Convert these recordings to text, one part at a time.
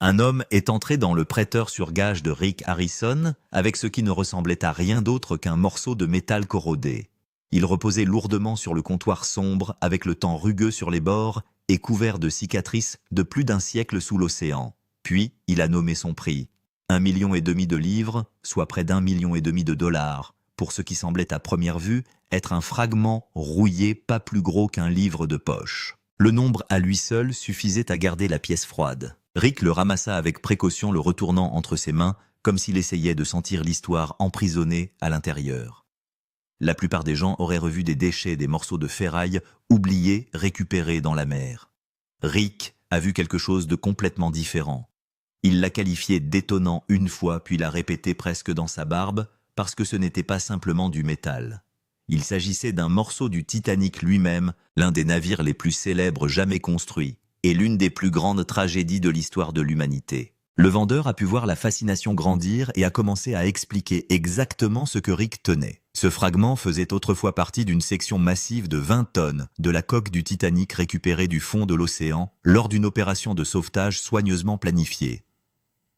Un homme est entré dans le prêteur sur gage de Rick Harrison avec ce qui ne ressemblait à rien d'autre qu'un morceau de métal corrodé. Il reposait lourdement sur le comptoir sombre avec le temps rugueux sur les bords et couvert de cicatrices de plus d'un siècle sous l'océan. Puis, il a nommé son prix. 1,5 million de livres, soit près d'1,5 million de dollars, pour ce qui semblait à première vue être un fragment rouillé pas plus gros qu'un livre de poche. Le nombre à lui seul suffisait à garder la pièce froide. Rick le ramassa avec précaution, le retournant entre ses mains, comme s'il essayait de sentir l'histoire emprisonnée à l'intérieur. La plupart des gens auraient revu des déchets, des morceaux de ferraille oubliés, récupérés dans la mer. Rick a vu quelque chose de complètement différent. Il l'a qualifié d'étonnant une fois, puis l'a répété presque dans sa barbe, parce que ce n'était pas simplement du métal. Il s'agissait d'un morceau du Titanic lui-même, l'un des navires les plus célèbres jamais construits, et l'une des plus grandes tragédies de l'histoire de l'humanité. Le vendeur a pu voir la fascination grandir et a commencé à expliquer exactement ce que Rick tenait. Ce fragment faisait autrefois partie d'une section massive de 20 tonnes de la coque du Titanic récupérée du fond de l'océan lors d'une opération de sauvetage soigneusement planifiée.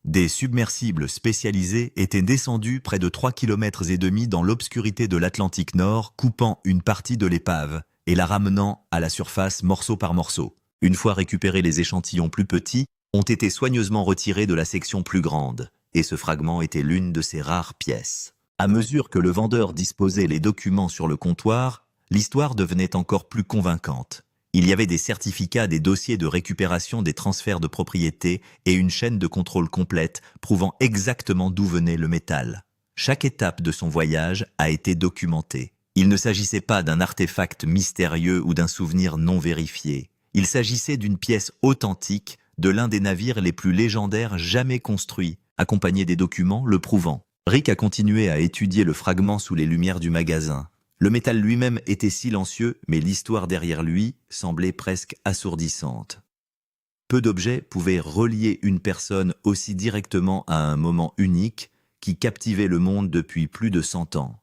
Des submersibles spécialisés étaient descendus près de 3,5 km dans l'obscurité de l'Atlantique Nord, coupant une partie de l'épave et la ramenant à la surface morceau par morceau. Une fois récupérés, les échantillons plus petits ont été soigneusement retirés de la section plus grande, et ce fragment était l'une de ces rares pièces. À mesure que le vendeur disposait les documents sur le comptoir, l'histoire devenait encore plus convaincante. Il y avait des certificats, des dossiers de récupération, des transferts de propriété et une chaîne de contrôle complète prouvant exactement d'où venait le métal. Chaque étape de son voyage a été documentée. Il ne s'agissait pas d'un artefact mystérieux ou d'un souvenir non vérifié. Il s'agissait d'une pièce authentique de l'un des navires les plus légendaires jamais construits, accompagné des documents le prouvant. Rick a continué à étudier le fragment sous les lumières du magasin. Le métal lui-même était silencieux, mais l'histoire derrière lui semblait presque assourdissante. Peu d'objets pouvaient relier une personne aussi directement à un moment unique qui captivait le monde depuis plus de 100 ans.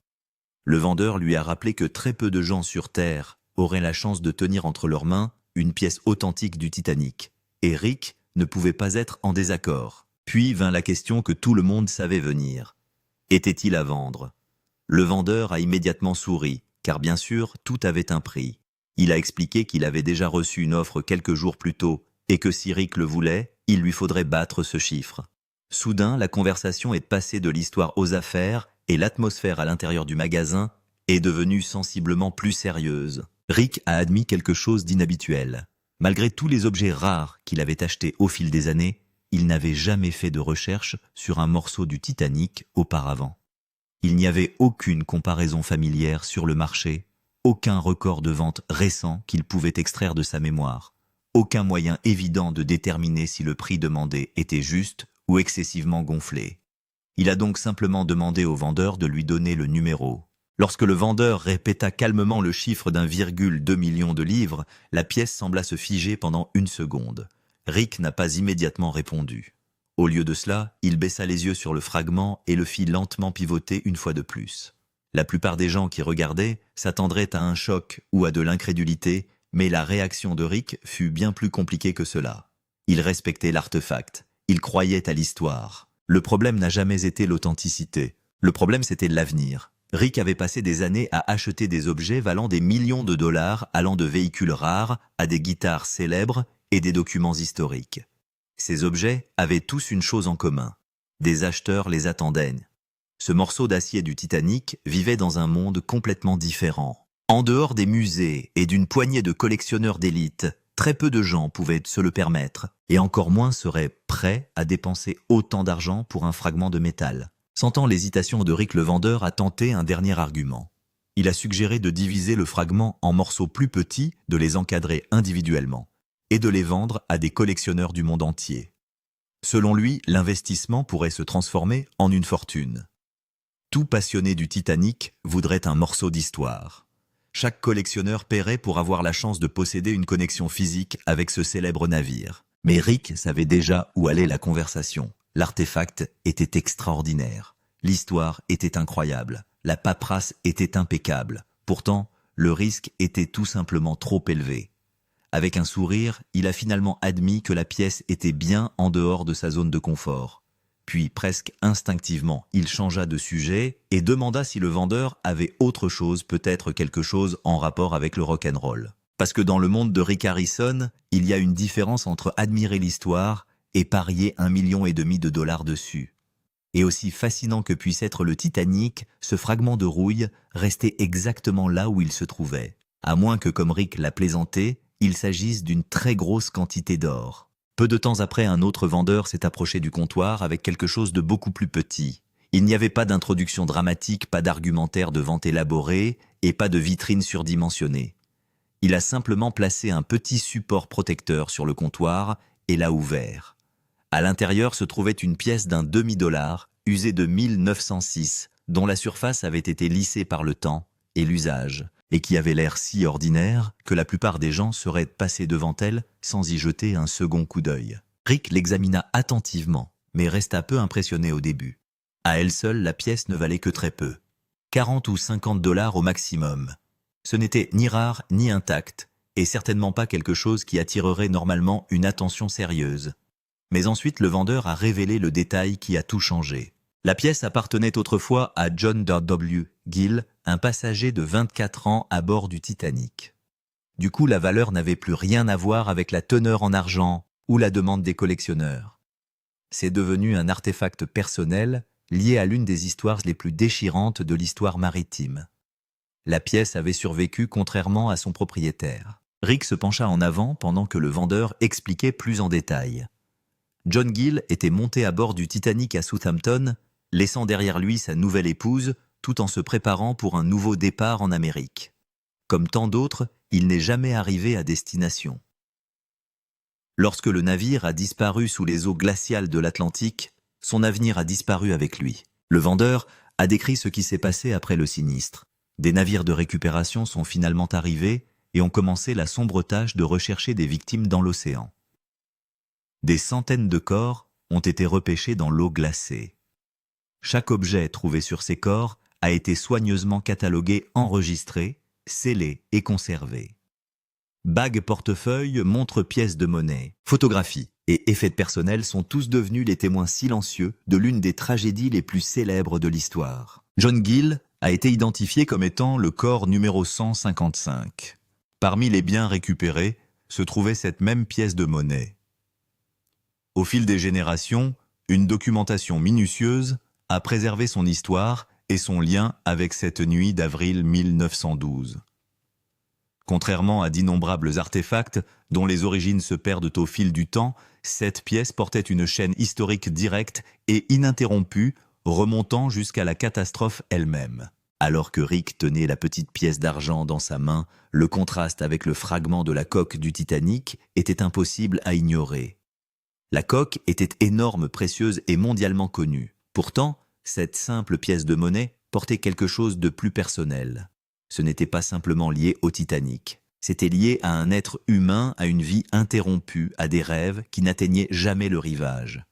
Le vendeur lui a rappelé que très peu de gens sur Terre auraient la chance de tenir entre leurs mains une pièce authentique du Titanic. Et Rick ne pouvait pas être en désaccord. Puis vint la question que tout le monde savait venir. Était-il à vendre ? Le vendeur a immédiatement souri, car bien sûr, tout avait un prix. Il a expliqué qu'il avait déjà reçu une offre quelques jours plus tôt, et que si Rick le voulait, il lui faudrait battre ce chiffre. Soudain, la conversation est passée de l'histoire aux affaires, et l'atmosphère à l'intérieur du magasin est devenue sensiblement plus sérieuse. Rick a admis quelque chose d'inhabituel. Malgré tous les objets rares qu'il avait achetés au fil des années, il n'avait jamais fait de recherche sur un morceau du Titanic auparavant. Il n'y avait aucune comparaison familière sur le marché, aucun record de vente récent qu'il pouvait extraire de sa mémoire, aucun moyen évident de déterminer si le prix demandé était juste ou excessivement gonflé. Il a donc simplement demandé au vendeur de lui donner le numéro. Lorsque le vendeur répéta calmement le chiffre d'1,2 million de livres, la pièce sembla se figer pendant une seconde. Rick n'a pas immédiatement répondu. Au lieu de cela, il baissa les yeux sur le fragment et le fit lentement pivoter une fois de plus. La plupart des gens qui regardaient s'attendraient à un choc ou à de l'incrédulité, mais la réaction de Rick fut bien plus compliquée que cela. Il respectait l'artefact. Il croyait à l'histoire. Le problème n'a jamais été l'authenticité. Le problème, c'était l'avenir. Rick avait passé des années à acheter des objets valant des millions de dollars, allant de véhicules rares à des guitares célèbres et des documents historiques. Ces objets avaient tous une chose en commun. Des acheteurs les attendaient. Ce morceau d'acier du Titanic vivait dans un monde complètement différent. En dehors des musées et d'une poignée de collectionneurs d'élite, très peu de gens pouvaient se le permettre, et encore moins seraient prêts à dépenser autant d'argent pour un fragment de métal. Sentant l'hésitation de Rick, le vendeur a tenté un dernier argument. Il a suggéré de diviser le fragment en morceaux plus petits, de les encadrer individuellement, et de les vendre à des collectionneurs du monde entier. Selon lui, l'investissement pourrait se transformer en une fortune. Tout passionné du Titanic voudrait un morceau d'histoire. Chaque collectionneur paierait pour avoir la chance de posséder une connexion physique avec ce célèbre navire. Mais Rick savait déjà où allait la conversation. L'artefact était extraordinaire. L'histoire était incroyable. La paperasse était impeccable. Pourtant, le risque était tout simplement trop élevé. Avec un sourire, il a finalement admis que la pièce était bien en dehors de sa zone de confort. Puis, presque instinctivement, il changea de sujet et demanda si le vendeur avait autre chose, peut-être quelque chose en rapport avec le rock'n'roll. Parce que dans le monde de Rick Harrison, il y a une différence entre admirer l'histoire et parier 1,5 million de dollars dessus. Et aussi fascinant que puisse être le Titanic, ce fragment de rouille restait exactement là où il se trouvait. À moins que, comme Rick l'a plaisanté, il s'agisse d'une très grosse quantité d'or. Peu de temps après, un autre vendeur s'est approché du comptoir avec quelque chose de beaucoup plus petit. Il n'y avait pas d'introduction dramatique, pas d'argumentaire de vente élaboré et pas de vitrine surdimensionnée. Il a simplement placé un petit support protecteur sur le comptoir et l'a ouvert. À l'intérieur se trouvait une pièce d'un demi-dollar, usée de 1906, dont la surface avait été lissée par le temps et l'usage, et qui avait l'air si ordinaire que la plupart des gens seraient passés devant elle sans y jeter un second coup d'œil. Rick l'examina attentivement, mais resta peu impressionné au début. À elle seule, la pièce ne valait que très peu. 40 ou 50 dollars au maximum. Ce n'était ni rare ni intact, et certainement pas quelque chose qui attirerait normalement une attention sérieuse. Mais ensuite, le vendeur a révélé le détail qui a tout changé. La pièce appartenait autrefois à John W. Gill, un passager de 24 ans à bord du Titanic. Du coup, la valeur n'avait plus rien à voir avec la teneur en argent ou la demande des collectionneurs. C'est devenu un artefact personnel lié à l'une des histoires les plus déchirantes de l'histoire maritime. La pièce avait survécu contrairement à son propriétaire. Rick se pencha en avant pendant que le vendeur expliquait plus en détail. John Gill était monté à bord du Titanic à Southampton, laissant derrière lui sa nouvelle épouse, tout en se préparant pour un nouveau départ en Amérique. Comme tant d'autres, il n'est jamais arrivé à destination. Lorsque le navire a disparu sous les eaux glaciales de l'Atlantique, son avenir a disparu avec lui. Le vendeur a décrit ce qui s'est passé après le sinistre. Des navires de récupération sont finalement arrivés et ont commencé la sombre tâche de rechercher des victimes dans l'océan. Des centaines de corps ont été repêchés dans l'eau glacée. Chaque objet trouvé sur ces corps a été soigneusement catalogué, enregistré, scellé et conservé. Bagues, portefeuilles, montres, pièces de monnaie, photographies et effets de personnel sont tous devenus les témoins silencieux de l'une des tragédies les plus célèbres de l'histoire. John Gill a été identifié comme étant le corps numéro 155. Parmi les biens récupérés se trouvait cette même pièce de monnaie. Au fil des générations, une documentation minutieuse a préservé son histoire et son lien avec cette nuit d'avril 1912. Contrairement à d'innombrables artefacts dont les origines se perdent au fil du temps, cette pièce portait une chaîne historique directe et ininterrompue, remontant jusqu'à la catastrophe elle-même. Alors que Rick tenait la petite pièce d'argent dans sa main, le contraste avec le fragment de la coque du Titanic était impossible à ignorer. La coque était énorme, précieuse et mondialement connue. Pourtant, cette simple pièce de monnaie portait quelque chose de plus personnel. Ce n'était pas simplement lié au Titanic. C'était lié à un être humain, à une vie interrompue, à des rêves qui n'atteignaient jamais le rivage.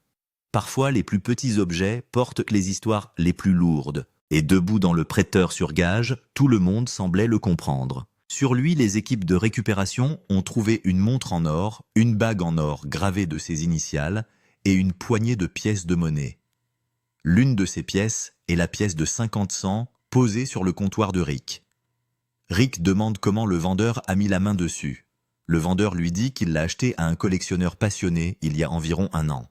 Parfois, les plus petits objets portent les histoires les plus lourdes. Et debout dans le prêteur sur gage, tout le monde semblait le comprendre. Sur lui, les équipes de récupération ont trouvé une montre en or, une bague en or gravée de ses initiales et une poignée de pièces de monnaie. L'une de ces pièces est la pièce de 50 cents posée sur le comptoir de Rick. Rick demande comment le vendeur a mis la main dessus. Le vendeur lui dit qu'il l'a acheté à un collectionneur passionné il y a environ 1 an.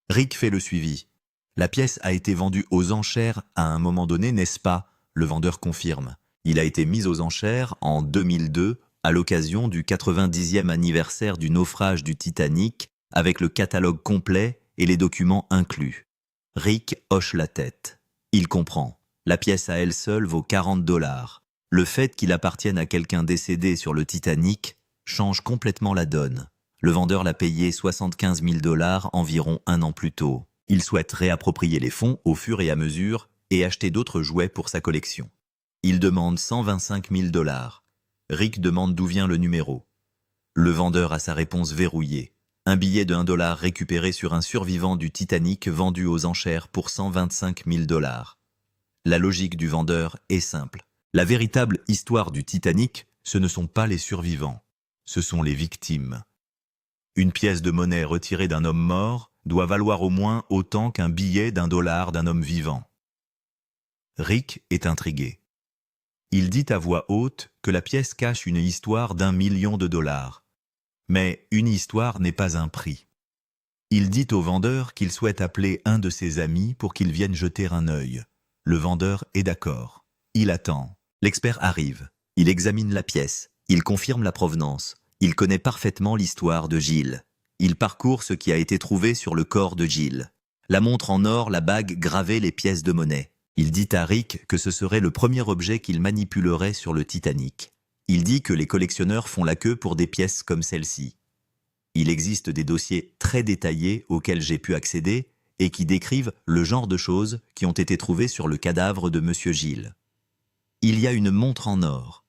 Rick fait le suivi. La pièce a été vendue aux enchères à un moment donné, n'est-ce pas? Le vendeur confirme. Il a été mis aux enchères en 2002 à l'occasion du 90e anniversaire du naufrage du Titanic avec le catalogue complet et les documents inclus. Rick hoche la tête. Il comprend. La pièce à elle seule vaut 40 dollars. Le fait qu'il appartienne à quelqu'un décédé sur le Titanic change complètement la donne. Le vendeur l'a payé 75 000 dollars environ 1 an plus tôt. Il souhaite réapproprier les fonds au fur et à mesure et acheter d'autres jouets pour sa collection. Il demande 125 000 dollars. Rick demande d'où vient le numéro. Le vendeur a sa réponse verrouillée. Un billet de 1 dollar récupéré sur un survivant du Titanic vendu aux enchères pour 125 000 dollars. La logique du vendeur est simple. La véritable histoire du Titanic, ce ne sont pas les survivants. Ce sont les victimes. Une pièce de monnaie retirée d'un homme mort doit valoir au moins autant qu'un billet d'1 $ d'un homme vivant. Rick est intrigué. Il dit à voix haute que la pièce cache une histoire d'1 million de dollars. Mais une histoire n'est pas un prix. Il dit au vendeur qu'il souhaite appeler un de ses amis pour qu'il vienne jeter un œil. Le vendeur est d'accord. Il attend. L'expert arrive. Il examine la pièce. Il confirme la provenance. Il connaît parfaitement l'histoire de Gilles. Il parcourt ce qui a été trouvé sur le corps de Gilles. La montre en or, la bague gravée, les pièces de monnaie. Il dit à Rick que ce serait le premier objet qu'il manipulerait sur le Titanic. Il dit que les collectionneurs font la queue pour des pièces comme celle-ci. Il existe des dossiers très détaillés auxquels j'ai pu accéder et qui décrivent le genre de choses qui ont été trouvées sur le cadavre de M. Gilles. Il y a une montre en or.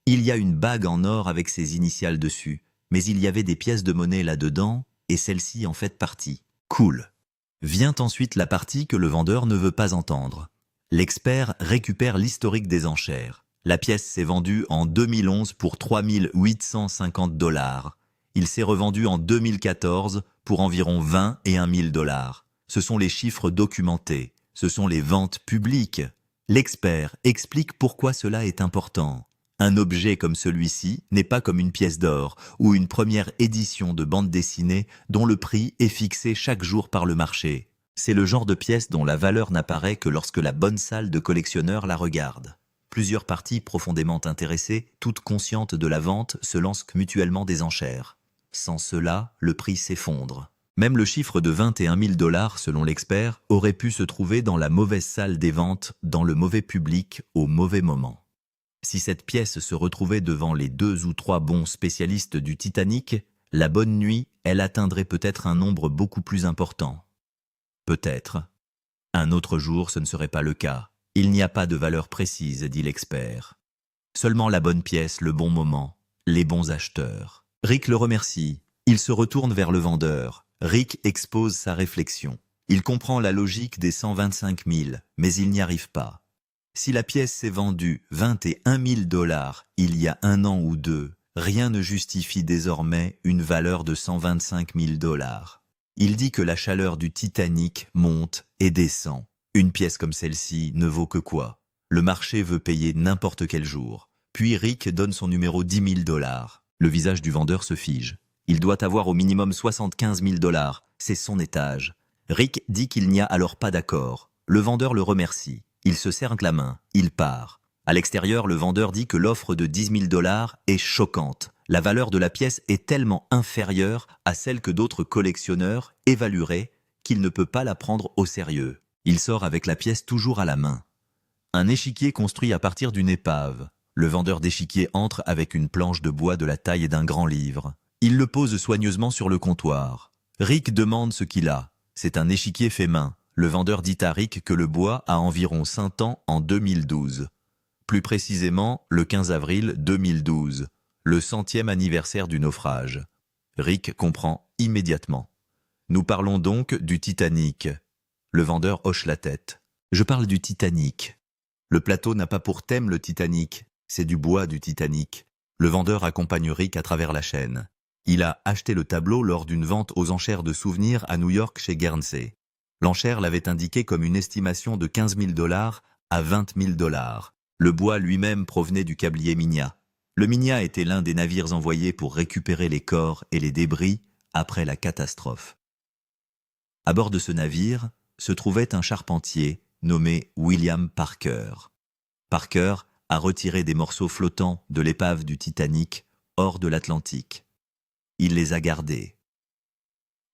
Il y a une bague en or avec ses initiales dessus, mais il y avait des pièces de monnaie là-dedans et celle-ci en fait partie. Cool. Vient ensuite la partie que le vendeur ne veut pas entendre. L'expert récupère l'historique des enchères. La pièce s'est vendue en 2011 pour 3 850 $. Il s'est revendu en 2014 pour environ 21 000 $. Ce sont les chiffres documentés. Ce sont les ventes publiques. L'expert explique pourquoi cela est important. Un objet comme celui-ci n'est pas comme une pièce d'or ou une première édition de bande dessinée dont le prix est fixé chaque jour par le marché. C'est le genre de pièce dont la valeur n'apparaît que lorsque la bonne salle de collectionneurs la regarde. Plusieurs parties profondément intéressées, toutes conscientes de la vente, se lancent mutuellement des enchères. Sans cela, le prix s'effondre. Même le chiffre de 21 000 $, selon l'expert, aurait pu se trouver dans la mauvaise salle des ventes, dans le mauvais public, au mauvais moment. Si cette pièce se retrouvait devant les 2 ou 3 bons spécialistes du Titanic, la bonne nuit, elle atteindrait peut-être un nombre beaucoup plus important. Peut-être. Un autre jour, ce ne serait pas le cas. Il n'y a pas de valeur précise, dit l'expert. Seulement la bonne pièce, le bon moment, les bons acheteurs. Rick le remercie. Il se retourne vers le vendeur. Rick expose sa réflexion. Il comprend la logique des 125 000, mais il n'y arrive pas. Si la pièce s'est vendue 21 000 $, il y a 1 an ou 2, rien ne justifie désormais une valeur de 125 000 $. Il dit que la chaleur du Titanic monte et descend. Une pièce comme celle-ci ne vaut que quoi? Le marché veut payer n'importe quel jour. Puis Rick donne son numéro 10 000 $. Le visage du vendeur se fige. Il doit avoir au minimum 75 000 $. C'est son étage. Rick dit qu'il n'y a alors pas d'accord. Le vendeur le remercie. Il se serre la main. Il part. À l'extérieur, le vendeur dit que l'offre de 10 000 $ est choquante. La valeur de la pièce est tellement inférieure à celle que d'autres collectionneurs évalueraient qu'il ne peut pas la prendre au sérieux. Il sort avec la pièce toujours à la main. Un échiquier construit à partir d'une épave. Le vendeur d'échiquier entre avec une planche de bois de la taille d'un grand livre. Il le pose soigneusement sur le comptoir. Rick demande ce qu'il a. C'est un échiquier fait main. Le vendeur dit à Rick que le bois a environ 5 ans en 2012. Plus précisément, le 15 avril 2012, le 100e anniversaire du naufrage. Rick comprend immédiatement. Nous parlons donc du Titanic. Le vendeur hoche la tête. Je parle du Titanic. Le plateau n'a pas pour thème le Titanic, c'est du bois du Titanic. Le vendeur accompagne Rick à travers la chaîne. Il a acheté le tableau lors d'une vente aux enchères de souvenirs à New York chez Guernsey. L'enchère l'avait indiqué comme une estimation de 15 000 $ à 20 000 $. Le bois lui-même provenait du câblier Mignat. Le Mignat était l'un des navires envoyés pour récupérer les corps et les débris après la catastrophe. À bord de ce navire se trouvait un charpentier nommé William Parker. Parker a retiré des morceaux flottants de l'épave du Titanic hors de l'Atlantique. Il les a gardés.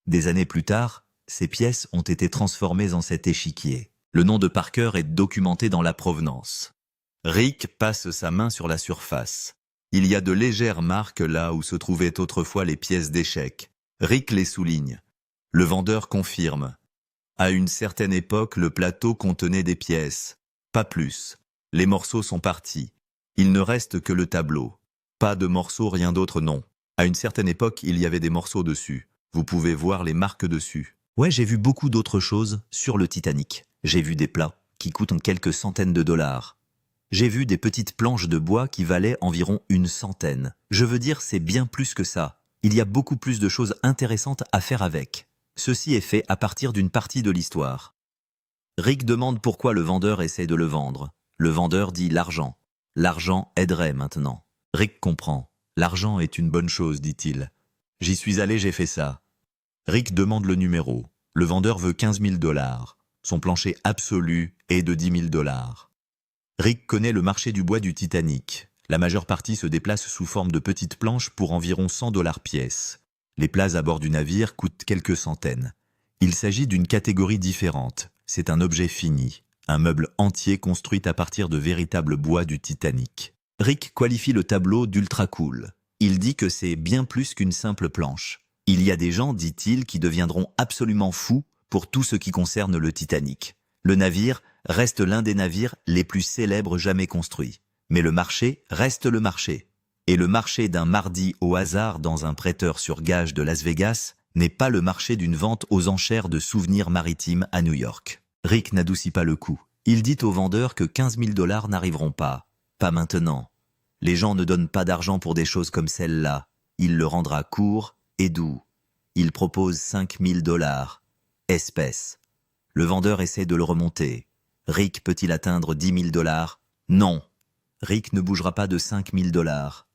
Des années plus tard, ces pièces ont été transformées en cet échiquier. Le nom de Parker est documenté dans la provenance. Rick passe sa main sur la surface. Il y a de légères marques là où se trouvaient autrefois les pièces d'échecs. Rick les souligne. Le vendeur confirme. À une certaine époque, le plateau contenait des pièces. Pas plus. Les morceaux sont partis. Il ne reste que le tableau. Pas de morceaux, rien d'autre, non. À une certaine époque, il y avait des morceaux dessus. Vous pouvez voir les marques dessus. Ouais, j'ai vu beaucoup d'autres choses sur le Titanic. J'ai vu des plats qui coûtent quelques centaines de $. J'ai vu des petites planches de bois qui valaient environ 100. Je veux dire, c'est bien plus que ça. Il y a beaucoup plus de choses intéressantes à faire avec. Ceci est fait à partir d'une partie de l'histoire. Rick demande pourquoi le vendeur essaie de le vendre. Le vendeur dit l'argent. L'argent aiderait maintenant. Rick comprend. L'argent est une bonne chose, dit-il. J'y suis allé, j'ai fait ça. Rick demande le numéro. Le vendeur veut 15 000 $. Son plancher absolu est de 10 000 $. Rick connaît le marché du bois du Titanic. La majeure partie se déplace sous forme de petites planches pour environ 100 $ pièce. Les places à bord du navire coûtent quelques centaines. Il s'agit d'une catégorie différente. C'est un objet fini, un meuble entier construit à partir de véritables bois du Titanic. Rick qualifie le tableau d'ultra cool. Il dit que c'est bien plus qu'une simple planche. Il y a des gens, dit-il, qui deviendront absolument fous pour tout ce qui concerne le Titanic. Le navire reste l'un des navires les plus célèbres jamais construits. Mais le marché reste le marché. Et le marché d'un mardi au hasard dans un prêteur sur gage de Las Vegas n'est pas le marché d'une vente aux enchères de souvenirs maritimes à New York. Rick n'adoucit pas le coup. Il dit au vendeur que 15 000 $ n'arriveront pas. Pas maintenant. Les gens ne donnent pas d'argent pour des choses comme celle-là. Il le rendra court et doux. Il propose 5 000 $. Espèce. Le vendeur essaie de le remonter. Rick peut-il atteindre 10 000 $? Non. Rick ne bougera pas de 5 000 $.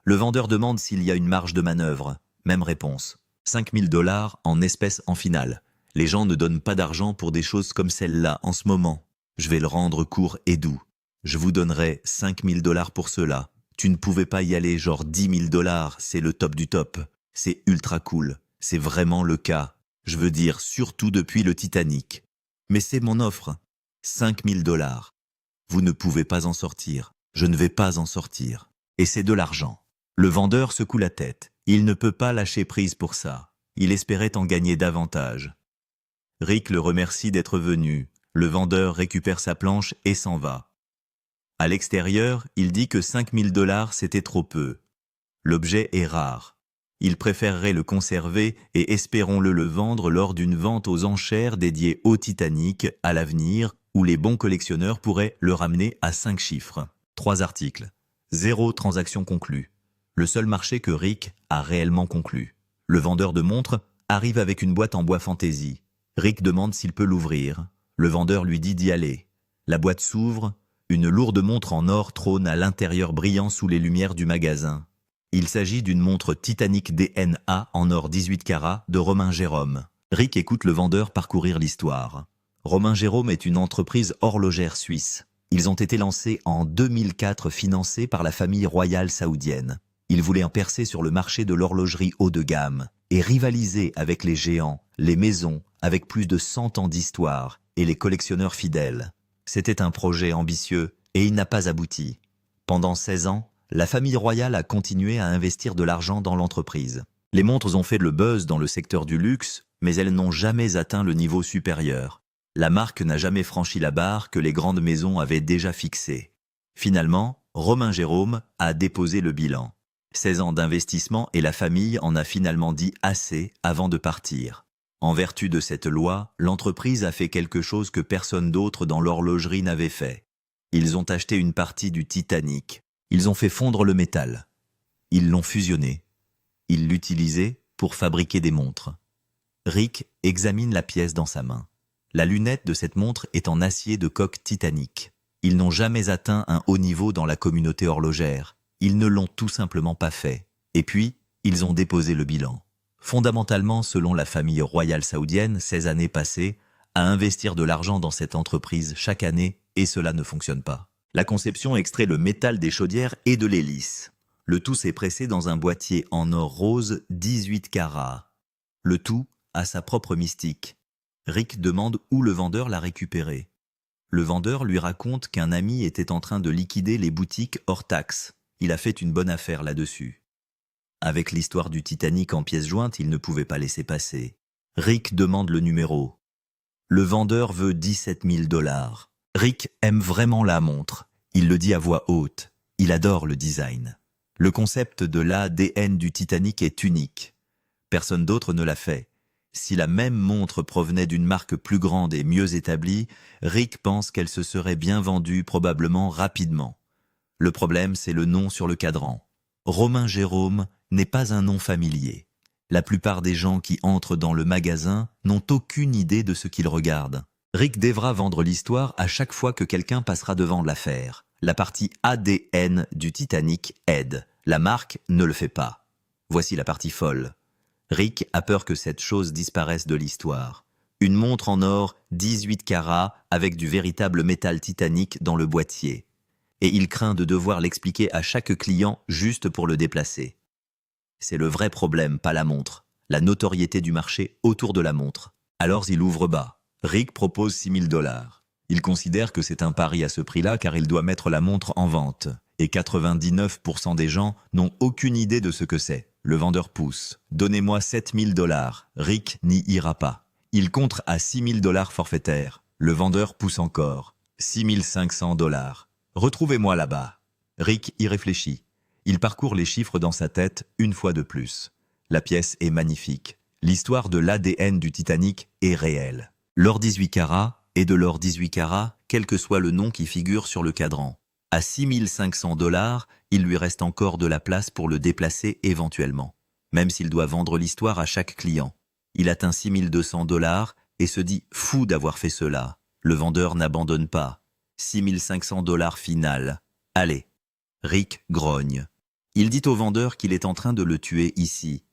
Le vendeur demande s'il y a une marge de manœuvre. Même réponse. 5 000 $ en espèces en finale. Les gens ne donnent pas d'argent pour des choses comme celle-là en ce moment. Je vais le rendre court et doux. Je vous donnerai 5 000 $ pour cela. Tu ne pouvais pas y aller genre 10 000 $, c'est le top du top. C'est ultra cool. C'est vraiment le cas. Je veux dire, surtout depuis le Titanic. Mais c'est mon offre. 5 000 $. Vous ne pouvez pas en sortir. Je ne vais pas en sortir. Et c'est de l'argent. Le vendeur secoue la tête. Il ne peut pas lâcher prise pour ça. Il espérait en gagner davantage. Rick le remercie d'être venu. Le vendeur récupère sa planche et s'en va. À l'extérieur, il dit que 5 000 $ c'était trop peu. L'objet est rare. Il préférerait le conserver et espérons-le le vendre lors d'une vente aux enchères dédiée au Titanic à l'avenir où les bons collectionneurs pourraient le ramener à 5 chiffres. 3 articles. 0 transaction conclue. Le seul marché que Rick a réellement conclu. Le vendeur de montres arrive avec une boîte en bois fantaisie. Rick demande s'il peut l'ouvrir. Le vendeur lui dit d'y aller. La boîte s'ouvre. Une lourde montre en or trône à l'intérieur brillant sous les lumières du magasin. Il s'agit d'une montre Titanic DNA en or 18 carats de Romain Jérôme. Rick écoute le vendeur parcourir l'histoire. Romain Jérôme est une entreprise horlogère suisse. Ils ont été lancés en 2004 financés par la famille royale saoudienne. Ils voulaient en percer sur le marché de l'horlogerie haut de gamme et rivaliser avec les géants, les maisons avec plus de 100 ans d'histoire et les collectionneurs fidèles. C'était un projet ambitieux et il n'a pas abouti. Pendant 16 ans, la famille royale a continué à investir de l'argent dans l'entreprise. Les montres ont fait le buzz dans le secteur du luxe, mais elles n'ont jamais atteint le niveau supérieur. La marque n'a jamais franchi la barre que les grandes maisons avaient déjà fixée. Finalement, Romain Jérôme a déposé le bilan. 16 ans d'investissement et la famille en a finalement dit assez avant de partir. En vertu de cette loi, l'entreprise a fait quelque chose que personne d'autre dans l'horlogerie n'avait fait. Ils ont acheté une partie du Titanic. Ils ont fait fondre le métal. Ils l'ont fusionné. Ils l'utilisaient pour fabriquer des montres. Rick examine la pièce dans sa main. La lunette de cette montre est en acier de coque Titanic. Ils n'ont jamais atteint un haut niveau dans la communauté horlogère. Ils ne l'ont tout simplement pas fait. Et puis, ils ont déposé le bilan. Fondamentalement, selon la famille royale saoudienne, 16 années passées, à investir de l'argent dans cette entreprise chaque année, et cela ne fonctionne pas. La conception extrait le métal des chaudières et de l'hélice. Le tout s'est pressé dans un boîtier en or rose 18 carats. Le tout a sa propre mystique. Rick demande où le vendeur l'a récupéré. Le vendeur lui raconte qu'un ami était en train de liquider les boutiques hors taxe. Il a fait une bonne affaire là-dessus. Avec l'histoire du Titanic en pièces jointes, il ne pouvait pas laisser passer. Rick demande le numéro. Le vendeur veut 17 000 $. Rick aime vraiment la montre. Il le dit à voix haute. Il adore le design. Le concept de l'ADN du Titanic est unique. Personne d'autre ne l'a fait. Si la même montre provenait d'une marque plus grande et mieux établie, Rick pense qu'elle se serait bien vendue probablement rapidement. Le problème, c'est le nom sur le cadran. Romain Jérôme n'est pas un nom familier. La plupart des gens qui entrent dans le magasin n'ont aucune idée de ce qu'ils regardent. Rick devra vendre l'histoire à chaque fois que quelqu'un passera devant l'affaire. La partie ADN du Titanic aide. La marque ne le fait pas. Voici la partie folle. Rick a peur que cette chose disparaisse de l'histoire. Une montre en or 18 carats avec du véritable métal titanique dans le boîtier. Et il craint de devoir l'expliquer à chaque client juste pour le déplacer. C'est le vrai problème, pas la montre. La notoriété du marché autour de la montre. Alors il ouvre bas. Rick propose 6 000 $. Il considère que c'est un pari à ce prix-là car il doit mettre la montre en vente. Et 99% des gens n'ont aucune idée de ce que c'est. Le vendeur pousse. « Donnez-moi 7 000 $. Rick n'y ira pas. Il contre à 6 000 $ forfaitaires. Le vendeur pousse encore. 6 500 $. Retrouvez-moi là-bas. Rick y réfléchit. Il parcourt les chiffres dans sa tête une fois de plus. La pièce est magnifique. L'histoire de l'ADN du Titanic est réelle. L'or 18 carats est de l'or 18 carats, quel que soit le nom qui figure sur le cadran. À 6 500 $, il lui reste encore de la place pour le déplacer éventuellement, même s'il doit vendre l'histoire à chaque client. Il atteint 6 200 $ et se dit fou d'avoir fait cela. Le vendeur n'abandonne pas. 6 500 $ final. Allez. Rick grogne. Il dit au vendeur qu'il est en train de le tuer ici.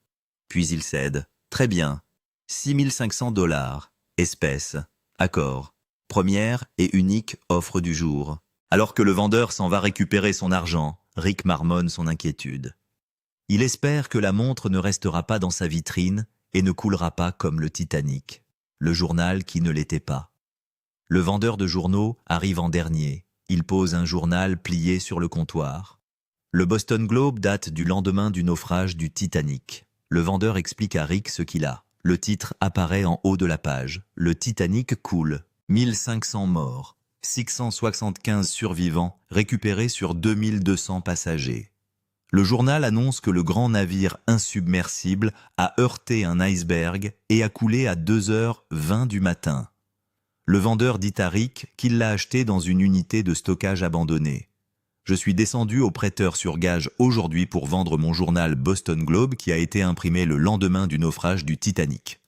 Puis il cède. Très bien. 6 500 $. Espèce. Accord. Première et unique offre du jour. Alors que le vendeur s'en va récupérer son argent, Rick marmonne son inquiétude. Il espère que la montre ne restera pas dans sa vitrine et ne coulera pas comme le Titanic, le journal qui ne l'était pas. Le vendeur de journaux arrive en dernier. Il pose un journal plié sur le comptoir. Le Boston Globe date du lendemain du naufrage du Titanic. Le vendeur explique à Rick ce qu'il a. Le titre apparaît en haut de la page. Le Titanic coule. 1500 morts. 675 survivants récupérés sur 2200 passagers. Le journal annonce que le grand navire insubmersible a heurté un iceberg et a coulé à 2h20 du matin. Le vendeur dit à Rick qu'il l'a acheté dans une unité de stockage abandonnée. Je suis descendu au prêteur sur gage aujourd'hui pour vendre mon journal Boston Globe qui a été imprimé le lendemain du naufrage du Titanic.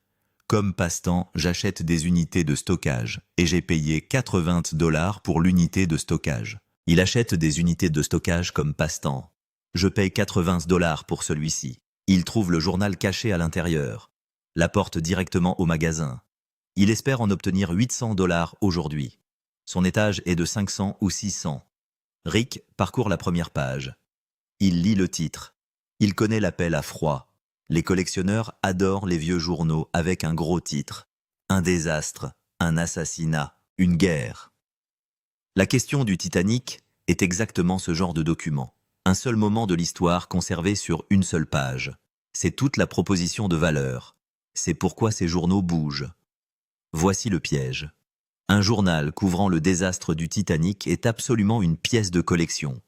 Comme passe-temps, j'achète des unités de stockage et j'ai payé 80 $ pour l'unité de stockage. Il achète des unités de stockage comme passe-temps. Je paye 80 $ pour celui-ci. Il trouve le journal caché à l'intérieur. L'apporte directement au magasin. Il espère en obtenir 800 $ aujourd'hui. Son étage est de 500 ou 600. Rick parcourt la première page. Il lit le titre. Il connaît l'appel à froid. Les collectionneurs adorent les vieux journaux avec un gros titre. Un désastre, un assassinat, une guerre. La question du Titanic est exactement ce genre de document. Un seul moment de l'histoire conservé sur une seule page. C'est toute la proposition de valeur. C'est pourquoi ces journaux bougent. Voici le piège. Un journal couvrant le désastre du Titanic est absolument une pièce de collection.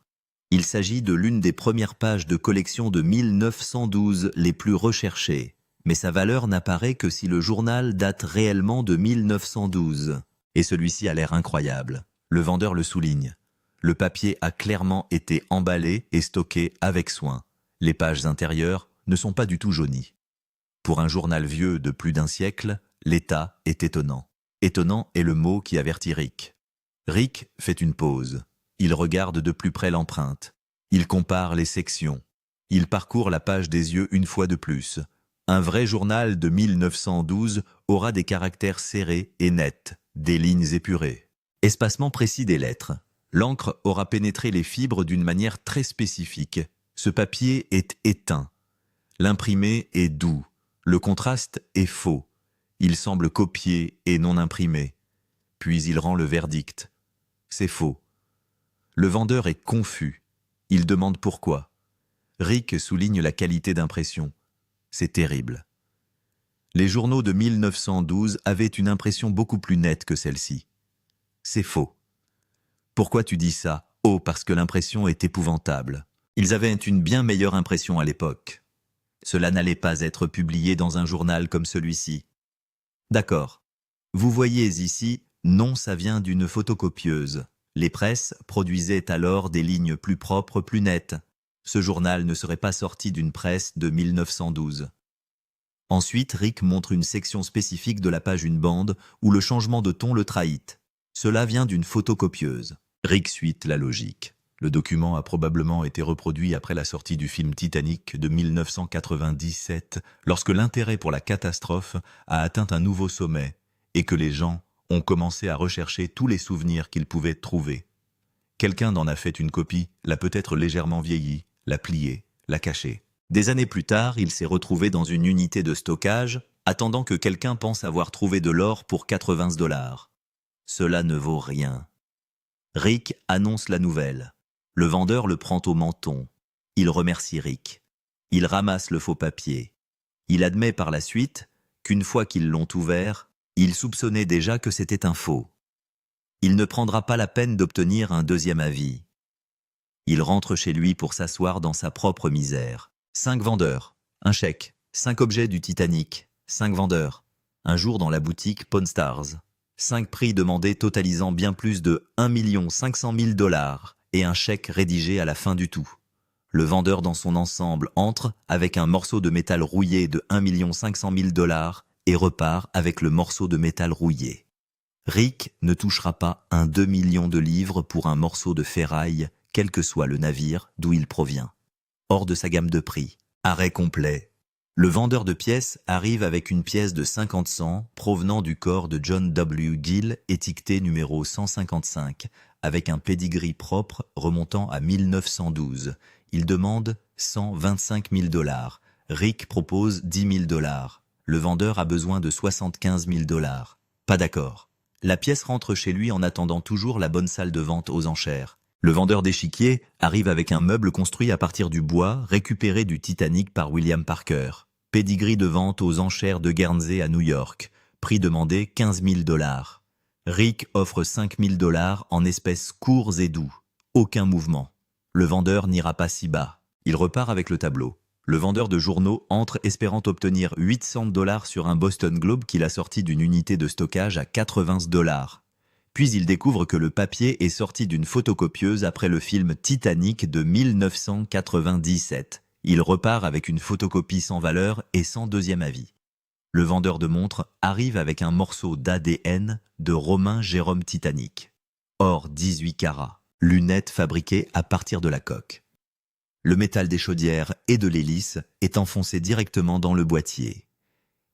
Il s'agit de l'une des premières pages de collection de 1912 les plus recherchées. Mais sa valeur n'apparaît que si le journal date réellement de 1912. Et celui-ci a l'air incroyable. Le vendeur le souligne. Le papier a clairement été emballé et stocké avec soin. Les pages intérieures ne sont pas du tout jaunies. Pour un journal vieux de plus d'un siècle, l'état est étonnant. Étonnant est le mot qui avertit Rick. Rick fait une pause. Il regarde de plus près l'empreinte. Il compare les sections. Il parcourt la page des yeux une fois de plus. Un vrai journal de 1912 aura des caractères serrés et nets, des lignes épurées. Espacement précis des lettres. L'encre aura pénétré les fibres d'une manière très spécifique. Ce papier est éteint. L'imprimé est doux. Le contraste est faux. Il semble copié et non imprimé. Puis il rend le verdict. C'est faux. Le vendeur est confus. Il demande pourquoi. Rick souligne la qualité d'impression. C'est terrible. Les journaux de 1912 avaient une impression beaucoup plus nette que celle-ci. C'est faux. Pourquoi tu dis ça? Oh, parce que l'impression est épouvantable. Ils avaient une bien meilleure impression à l'époque. Cela n'allait pas être publié dans un journal comme celui-ci. D'accord. Vous voyez ici, non, ça vient d'une photocopieuse. Les presses produisaient alors des lignes plus propres, plus nettes. Ce journal ne serait pas sorti d'une presse de 1912. Ensuite, Rick montre une section spécifique de la page Une bande où le changement de ton le trahit. Cela vient d'une photocopieuse. Rick suit la logique. Le document a probablement été reproduit après la sortie du film Titanic de 1997, lorsque l'intérêt pour la catastrophe a atteint un nouveau sommet et que les gens ont commencé à rechercher tous les souvenirs qu'ils pouvaient trouver. Quelqu'un en a fait une copie, l'a peut-être légèrement vieillie, l'a pliée, l'a cachée. Des années plus tard, il s'est retrouvé dans une unité de stockage, attendant que quelqu'un pense avoir trouvé de l'or pour 80 $. Cela ne vaut rien. Rick annonce la nouvelle. Le vendeur le prend au menton. Il remercie Rick. Il ramasse le faux papier. Il admet par la suite qu'une fois qu'ils l'ont ouvert, il soupçonnait déjà que c'était un faux. Il ne prendra pas la peine d'obtenir un deuxième avis. Il rentre chez lui pour s'asseoir dans sa propre misère. 5 vendeurs, un chèque, 5 objets du Titanic, 5 vendeurs. Un jour dans la boutique Pawn Stars. 5 prix demandés totalisant bien plus de 1 500 000 $ et un chèque rédigé à la fin du tout. Le vendeur dans son ensemble entre avec un morceau de métal rouillé de 1 500 000 $ et repart avec le morceau de métal rouillé. Rick ne touchera pas un 2 millions de livres pour un morceau de ferraille, quel que soit le navire d'où il provient. Hors de sa gamme de prix. Arrêt complet. Le vendeur de pièces arrive avec une pièce de 50 cents provenant du corps de John W. Gill, étiqueté numéro 155, avec un pedigree propre remontant à 1912. Il demande 125 000 $. Rick propose 10 000 $. Le vendeur a besoin de 75 000 $. Pas d'accord. La pièce rentre chez lui en attendant toujours la bonne salle de vente aux enchères. Le vendeur d'échiquier arrive avec un meuble construit à partir du bois récupéré du Titanic par William Parker. Pedigree de vente aux enchères de Guernsey à New York. Prix demandé 15 000 $. Rick offre 5 000 $ en espèces courts et doux. Aucun mouvement. Le vendeur n'ira pas si bas. Il repart avec le tableau. Le vendeur de journaux entre espérant obtenir 800 $ sur un Boston Globe qu'il a sorti d'une unité de stockage à 80 $. Puis il découvre que le papier est sorti d'une photocopieuse après le film Titanic de 1997. Il repart avec une photocopie sans valeur et sans deuxième avis. Le vendeur de montres arrive avec un morceau d'ADN de Romain Jérôme Titanic. Or 18 carats, lunettes fabriquées à partir de la coque. Le métal des chaudières et de l'hélice est enfoncé directement dans le boîtier.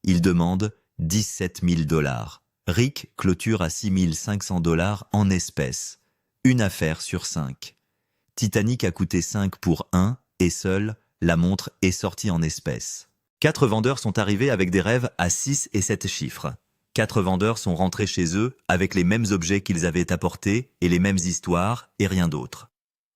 Il demande 17 000 $. Rick clôture à 6 500 $ en espèces. Une affaire sur 5. Titanic a coûté 5 pour 1 et seule la montre est sortie en espèces. 4 vendeurs sont arrivés avec des rêves à 6 et 7 chiffres. 4 vendeurs sont rentrés chez eux avec les mêmes objets qu'ils avaient apportés et les mêmes histoires et rien d'autre.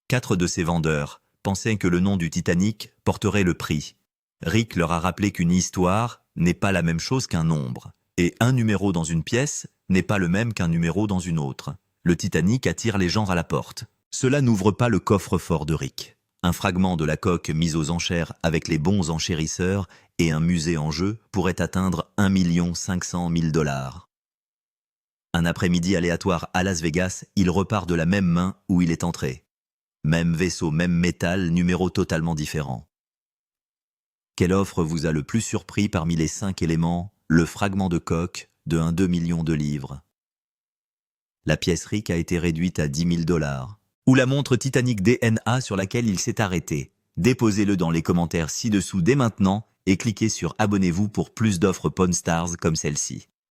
4 de ces vendeurs pensaient que le nom du Titanic porterait le prix. Rick leur a rappelé qu'une histoire n'est pas la même chose qu'un nombre. Et un numéro dans une pièce n'est pas le même qu'un numéro dans une autre. Le Titanic attire les gens à la porte. Cela n'ouvre pas le coffre-fort de Rick. Un fragment de la coque mise aux enchères avec les bons enchérisseurs et un musée en jeu pourrait atteindre 1 500 000 $. Un après-midi aléatoire à Las Vegas, il repart de la même main où il est entré. Même vaisseau, même métal, numéro totalement différent. Quelle offre vous a le plus surpris parmi les 5 éléments? Le fragment de coque de 1,2 million de livres. La pièce Rick a été réduite à 10 000 $. Ou la montre Titanic DNA sur laquelle il s'est arrêté. Déposez-le dans les commentaires ci-dessous dès maintenant et cliquez sur abonnez-vous pour plus d'offres Pawn Stars comme celle-ci.